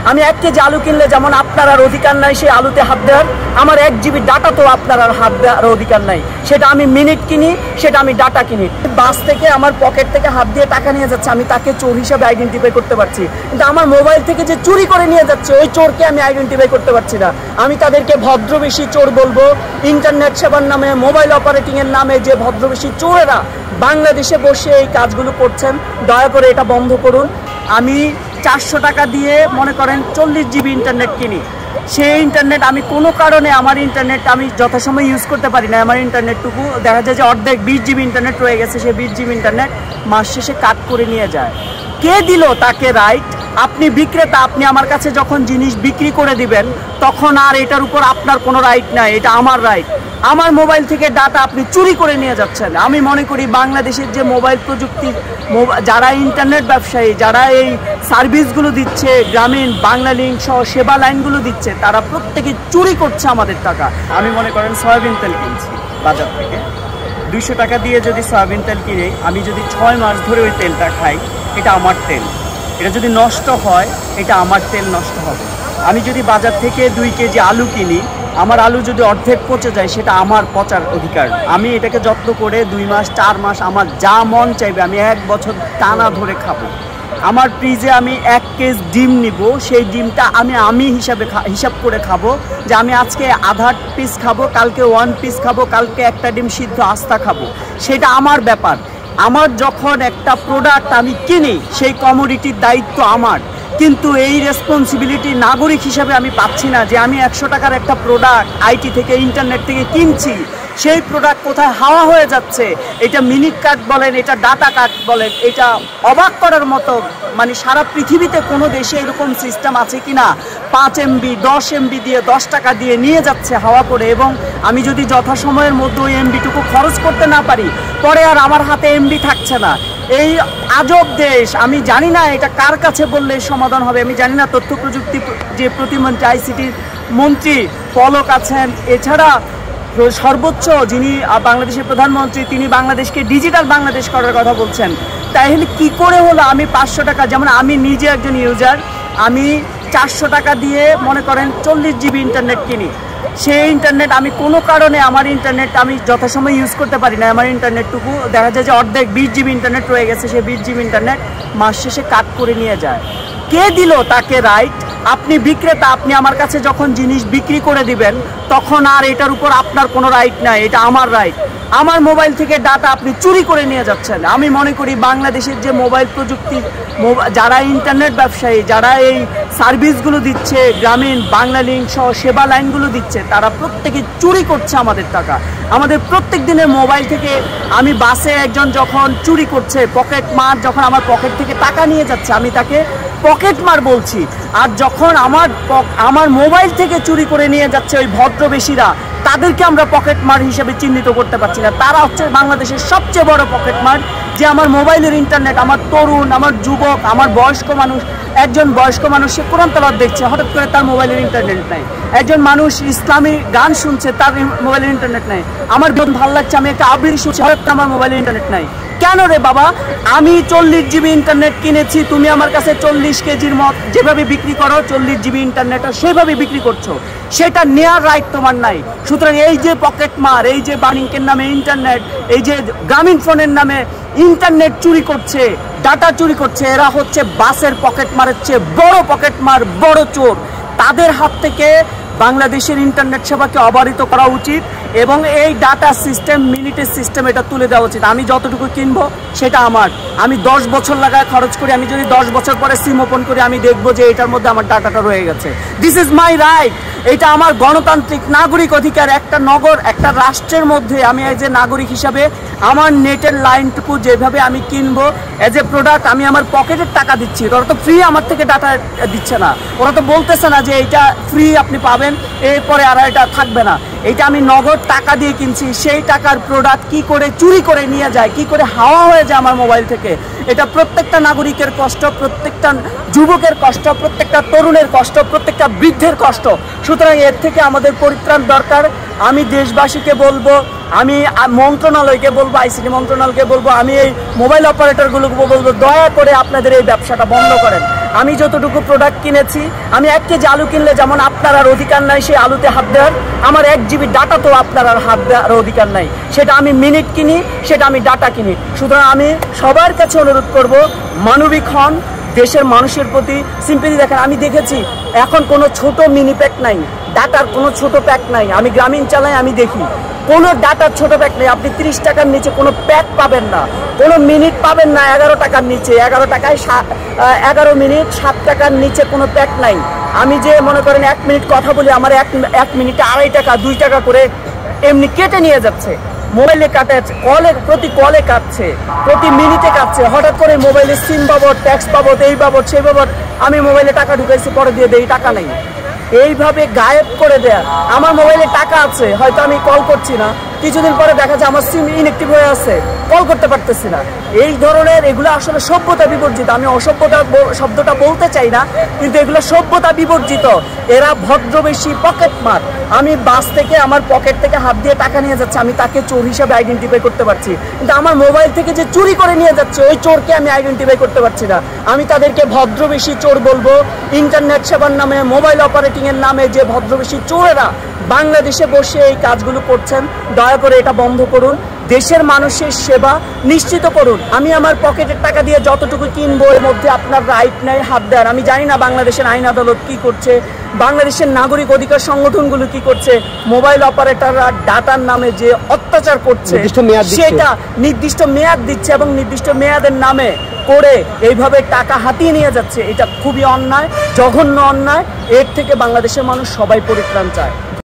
আমি 1 কেজি আলু কিনলে যেমন আপনার আর অধিকার নাই সেই আলুতে হাত দেওয়ার, আমার 1 জিবি ডাটা তো আপনার আর হাত দেওয়ার অধিকার নাই। সেটা আমি মিনিট কিনি, সেটা আমি ডাটা কিনি। বাস থেকে আমার পকেট থেকে হাত দিয়ে টাকা নিয়ে যাচ্ছে, আমি তাকে চোর হিসাবে আইডেন্টিফাই করতে পারছি, কিন্তু আমার মোবাইল থেকে যে চুরি করে নিয়ে যাচ্ছে ওই চোরকে আমি আইডেন্টিফাই করতে পারছি না। আমি তাদেরকে ভদ্রবেশী চোর বলবো। ইন্টারনেট সেবার নামে, মোবাইল অপারেটিংয়ের নামে যে ভদ্রবেশী চোরেরা বাংলাদেশে বসে এই কাজগুলো করছেন, দয়া করে এটা বন্ধ করুন। আমি 400 টাকা দিয়ে মনে করেন 40 জিবি ইন্টারনেট কিনি, সেই ইন্টারনেট আমি কোনো কারণে আমার ইন্টারনেট আমি যথাসময় ইউজ করতে পারি না। আমার ইন্টারনেটটুকু দেখা যায় যে অর্ধেক 20 জিবি ইন্টারনেট রয়ে গেছে, সেই 20 জিবি ইন্টারনেট মাস শেষে কাট করে নিয়ে যায়। কে দিল তাকে রাইট? আপনি বিক্রেতা, আপনি আমার কাছে যখন জিনিস বিক্রি করে দিবেন তখন আর এটার উপর আপনার কোনো রাইট নাই, এটা আমার রাইট। আমার মোবাইল থেকে ডাটা আপনি চুরি করে নিয়ে যাচ্ছেন। আমি মনে করি বাংলাদেশের যে মোবাইল প্রযুক্তি, যারা ইন্টারনেট ব্যবসায়ী, যারা এই সার্ভিসগুলো দিচ্ছে, গ্রামীণ বাংলা লিঙ্ক সহ সেবা লাইনগুলো দিচ্ছে, তারা প্রত্যেকে চুরি করছে আমাদের টাকা। আমি মনে করেন সয়াবিন তেল কিনছি বাজার থেকে, 200 টাকা দিয়ে যদি সয়াবিন তেল কিনে আমি যদি 6 মাস ধরে ওই তেলটা খাই, এটা আমার তেল। এটা যদি নষ্ট হয়, এটা আমার তেল নষ্ট হবে। আমি যদি বাজার থেকে 2 কেজি আলু কিনি, আমার আলু যদি অর্ধেক পচে যায়, সেটা আমার পচার অধিকার। আমি এটাকে যত্ন করে 2 মাস 4 মাস আমার যা মন চাইবে আমি 1 বছর টানা ধরে খাবো। আমার ফ্রিজে আমি 1 কেজি ডিম নিব, সেই ডিমটা আমি হিসাব করে খাবো, যে আমি আজকে আধা পিস খাবো, কালকে 1 পিস খাবো, কালকে একটা ডিম সিদ্ধ আস্তা খাবো, সেটা আমার ব্যাপার। আমার যখন একটা প্রোডাক্ট আমি কিনি, সেই কমোডিটির দায়িত্ব আমার, কিন্তু এই রেসপন্সিবিলিটি নাগরিক হিসাবে আমি পাচ্ছি না যে আমি 100 টাকার একটা প্রোডাক্ট আইটি থেকে, ইন্টারনেট থেকে কিনছি, সেই প্রোডাক্ট কোথায় হাওয়া হয়ে যাচ্ছে। এটা মিনিট কাট বলেন, এটা ডাটা কাট বলেন, এটা অবাক করার মতো। মানে সারা পৃথিবীতে কোনো দেশে এরকম সিস্টেম আছে কিনা 5 MB 10 MB দিয়ে 10 টাকা দিয়ে নিয়ে যাচ্ছে হাওয়া করে, এবং আমি যদি যথাসময়ের মধ্যে ওই এমবিটুকু খরচ করতে না পারি, পরে আর আমার হাতে এমবি থাকছে না। এই আজব দেশ, আমি জানি না এটা কার কাছে বললে সমাধান হবে। আমি জানি না তথ্য প্রযুক্তি যে প্রতিমন্ত্রী, আইসিটির মন্ত্রী পলক আছেন, এছাড়া সর্বোচ্চ যিনি বাংলাদেশের প্রধানমন্ত্রী, তিনি বাংলাদেশকে ডিজিটাল বাংলাদেশ করার কথা বলছেন। তাহলে কি করে হলো আমি 500 টাকা, যেমন আমি নিজে একজন ইউজার, আমি 400 টাকা দিয়ে মনে করেন 40 জিবি ইন্টারনেট কিনি, সেই ইন্টারনেট আমি কোনো কারণে আমার ইন্টারনেট আমি যথাসময় ইউজ করতে পারি না। আমার ইন্টারনেটটুকু দেখা যায় যে অর্ধেক 20 জিবি ইন্টারনেট রয়ে গেছে, সেই 20 জিবি ইন্টারনেট মাস শেষে কাট করে নিয়ে যায়। কে দিল তাকে রাইট? আপনি বিক্রেতা, আপনি আমার কাছে যখন জিনিস বিক্রি করে দিবেন তখন আর এটার উপর আপনার কোনো রাইট নাই, এটা আমার রাইট। আমার মোবাইল থেকে ডাটা আপনি চুরি করে নিয়ে যাচ্ছেন। আমি মনে করি বাংলাদেশের যে মোবাইল প্রযুক্তি, যারা ইন্টারনেট ব্যবসায়ী, যারা এই সার্ভিসগুলো দিচ্ছে, গ্রামীণ বাংলা লিঙ্ক সহ সেবা লাইনগুলো দিচ্ছে, তারা প্রত্যেকে চুরি করছে আমাদের টাকা। আমাদের প্রত্যেক দিনের মোবাইল থেকে, আমি বাসে একজন যখন চুরি করছে, পকেট মার, যখন আমার পকেট থেকে টাকা নিয়ে যাচ্ছে, আমি তাকে পকেট মার বলছি। আর যখন আমার মোবাইল থেকে চুরি করে নিয়ে যাচ্ছে ওই ভদ্রবেশীরা, তাদেরকে আমরা পকেট মার হিসেবে চিহ্নিত করতে পারছি না। তারা হচ্ছে বাংলাদেশের সবচেয়ে বড় পকেট মার, যে আমার মোবাইলের ইন্টারনেট, আমার তরুণ, আমার যুবক, আমার বয়স্ক মানুষ, একজন বয়স্ক মানুষ সে কোরআন তেলাওয়াত দেখছে, হঠাৎ করে তার মোবাইলের ইন্টারনেট নাই। একজন মানুষ ইসলামী গান শুনছে, তার মোবাইলের ইন্টারনেট নাই। আমার ভালো লাগছে, আমি একটা আবৃত্তি শুনছি, হঠাৎ আমার মোবাইলের ইন্টারনেট নাই। কেন রে বাবা? আমি 40 জিবি ইন্টারনেট কিনেছি, তুমি আমার কাছে 40 কেজির মত যেভাবে বিক্রি করো, 40 জিবি ইন্টারনেটও সেভাবে বিক্রি করছো, সেটা নেওয়ার রাইট তোমার নাই। সুতরাং এই যে পকেট মার, এই যে বাণিজ্যের নামে ইন্টারনেট, এই যে গ্রামীণ ফোনের নামে ইন্টারনেট চুরি করছে, ডাটা চুরি করছে, এরা হচ্ছে বাসের পকেট মারের চেয়ে বড় পকেট মার, বড় চোর। তাদের হাত থেকে বাংলাদেশের ইন্টারনেট সেবাকে অবারিত করা উচিত, এবং এই ডাটা সিস্টেম, মিনিটের সিস্টেম, এটা তুলে দেওয়া উচিত। আমি যতটুকু কিনবো সেটা আমার, আমি 10 বছর লাগায় খরচ করি, আমি যদি 10 বছর পরে সিম ওপেন করি, আমি দেখবো যে এটার মধ্যে আমার ডাটাটা রয়ে গেছে। দিস ইজ মাই রাইট, এটা আমার গণতান্ত্রিক নাগরিক অধিকার। একটা নগর, একটা রাষ্ট্রের মধ্যে আমি এজ এ নাগরিক হিসাবে আমার নেটের লাইনটুকু যেভাবে আমি কিনবো এজ এ প্রোডাক্ট, আমি আমার পকেটের টাকা দিচ্ছি, ওরা তো ফ্রি আমার থেকে ডাটা দিচ্ছে না, ওরা তো বলতেছে না যে এইটা ফ্রি আপনি পাবেন, এরপরে আর এটা থাকবে না। এটা আমি নগদ টাকা দিয়ে কিনছি, সেই টাকার প্রোডাক্ট কি করে চুরি করে নিয়ে যায়, কি করে হাওয়া হয়ে যায় আমার মোবাইল থেকে, এটা প্রত্যেকটা নাগরিকের কষ্ট, প্রত্যেকটা যুবকের কষ্ট, প্রত্যেকটা তরুণের কষ্ট, প্রত্যেকটা বৃদ্ধের কষ্ট। সুতরাং এর থেকে আমাদের পরিত্রাণ দরকার। আমি দেশবাসীকে বলবো, আমি মন্ত্রণালয়কে বলবো, আইসিটি মন্ত্রণালয়কে বলবো, আমি এই মোবাইল অপারেটরগুলোকে বলবো, দয়া করে আপনাদের এই ব্যবসাটা বন্ধ করেন। আমি যতটুকু প্রোডাক্ট কিনেছি, আমি 1 কেজি আলু কিনলে যেমন আপনার আর অধিকার নাই সেই আলুতে হাত দেওয়ার, আমার 1 জিবি ডাটা তো আপনার আর হাত দেওয়ার অধিকার নাই। সেটা আমি মিনিট কিনি, সেটা আমি ডাটা কিনি। সুতরাং আমি সবার কাছে অনুরোধ করব, মানবিক হন, দেশের মানুষের প্রতি সিম্পলি দেখেন। আমি দেখেছি এখন কোনো ছোট মিনি প্যাক নাই, ডাটার কোনো ছোট প্যাক নাই। আমি গ্রামীণ চালাই, আমি দেখি কোনো ডাটার ছোট প্যাক নেই। আপনি 30 টাকার নিচে কোনো প্যাক পাবেন না, কোনো মিনিট পাবেন না 11 টাকার নিচে। 11 টাকায় 11 মিনিট 7 টাকার নিচে কোনো প্যাক নাই। আমি যে মনে করেন 1 মিনিট কথা বলি, আমার 1 মিনিটে 2.5 টাকা 2 টাকা করে এমনি কেটে নিয়ে যাচ্ছে। মোবাইলে কাটে, প্রতি কলে কাটছে, প্রতি মিনিটে কাটছে। হঠাৎ করে মোবাইলে সিম বাবদ, ট্যাক্স বাবদ, এই বাবদ সেই বাবদ আমি মোবাইলে টাকা ঢুকাইছি, পরে দিয়ে দেই টাকা নেই। এইভাবে গায়েব করে দেয়া। আমার মোবাইলে টাকা আছে, হয়তো আমি কল করছি না, কিছুদিন পরে দেখা যায় আমার সিম ইনঅ্যাক্টিভ হয়ে আছে, কল করতে পারতেছি না। এই ধরনের এগুলো আসলে সভ্যতা বিবর্জিত। আমি অসভ্যতা শব্দটা বলতে চাই না, কিন্তু এগুলো সভ্যতা বিবর্জিত। এরা ভদ্রবেশী পকেটমার। আমি বাস থেকে আমার পকেট থেকে হাত দিয়ে টাকা নিয়ে যাচ্ছে, আমি তাকে চোর হিসাবে আইডেন্টিফাই করতে পারছি, কিন্তু আমার মোবাইল থেকে যে চুরি করে নিয়ে যাচ্ছে ওই চোরকে আমি আইডেন্টিফাই করতে পারছি না। আমি তাদেরকে ভদ্রবেশী চোর বলবো। ইন্টারনেট সেবার নামে, মোবাইল অপারেটিং এর নামে যে ভদ্রবেশী চোরেরা বাংলাদেশে বসে এই কাজগুলো করছেন, দয়া করে এটা বন্ধ করুন। দেশের মানুষের সেবা নিশ্চিত করুন। আমি আমার পকেটের টাকা দিয়ে যতটুকু কিনবো, এর মধ্যে আপনার রাইট নাই হাত দেওয়ার। আমি জানি না বাংলাদেশের আইন আদালত কি করছে, বাংলাদেশের নাগরিক অধিকার সংগঠনগুলো কি করছে। মোবাইল অপারেটররা ডাটার নামে যে অত্যাচার করছে, সেটা নির্দিষ্ট মেয়াদ দিচ্ছে এবং নির্দিষ্ট মেয়াদের নামে করে এইভাবে টাকা হাতিয়ে নিয়ে যাচ্ছে। এটা খুবই অন্যায়, জঘন্য অন্যায়। এর থেকে বাংলাদেশের মানুষ সবাই পরিত্রাণ চায়।